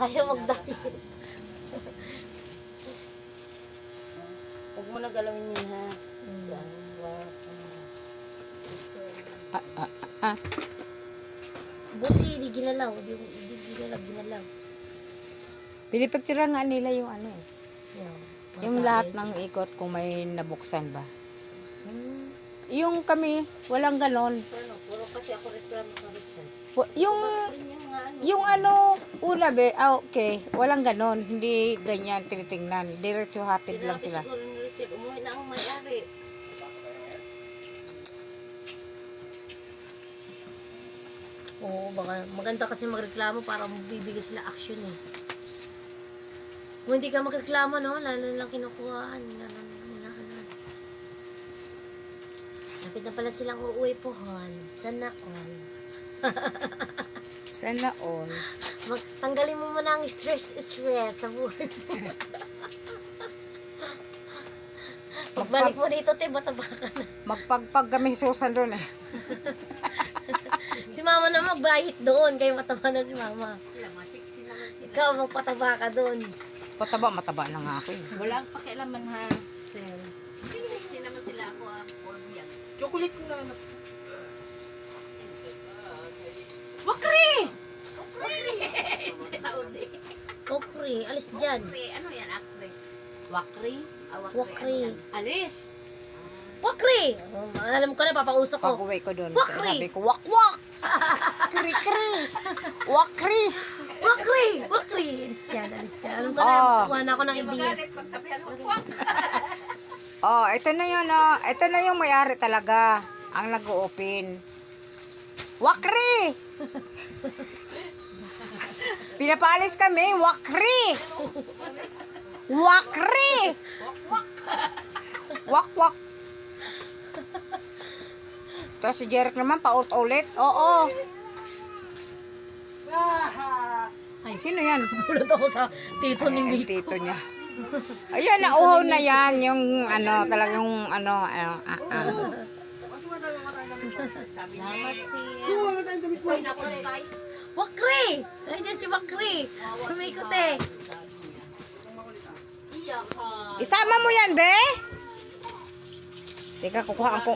Ayaw mag-diet. Huwag mo na galawin yun, ha? Buti, di ginalaw. Di ginalaw. Pinipicture nga nila yung ano eh. Yan. Yung lahat ng ikot kung may nabuksan ba. Yung kami, walang ganon. Puro kasi ako reklamo ka rin. Yung ano, una be, okay, walang ganon. Hindi ganyan tinitingnan. Diretso hatid lang sila. Siguro ni Richard, umuwi na ang may-ari. Oo, baka maganda kasi magreklamo para bibigay sila action eh. Kung hindi ka magreklamo, no, lalo lang kinukuhaan. Lapit na pala silang uuwi po, hon. Sana all. Sana all. Tanggalin mo muna ang stress sa buhay mo. Pagbalik mo dito, te, mataba ka na. Magpagpag kami susan doon eh. Si mama na magbayit doon, kayo mataba na si mama. Sila, masiksi naman sila. Ikaw, magpataba ka doon. Mataba na nga ako eh. Walang pakialaman, ha? Sir. Masiksi naman sila ako, ha? Chocolate ko lang. Wakri! Saudi. Okri, alis dyan. Ano yan, akre? Wakri? Wakri. Alis! Wakri! Alam ko na, papausok ko. Pag uwi ko doon, Wakri! sabi ko, wak! Kri-kri! Wakri! Wakri! Alis dyan. Alam ko na, kuha na ako ng ideya. Pagsabihan mo, wak! Oh, ito na yun, oh. Ito na yung may-ari talaga. Ang nag-open. Wakri! Pinapaalis kami, wakri! Wakri! Wak. Tapos si Jeric naman, paulit-ulit. Oo. Ay, Sino yan? Bulot ako sa tito ni Ay, Miko. tito niya. Ayan, nauhaw na yan. Yung ano, talagang ano. Salamat Wakri! Ay, dyan si Wakri. Sumikot eh. Isama mo yan, be? Teka, kukuhaan ko.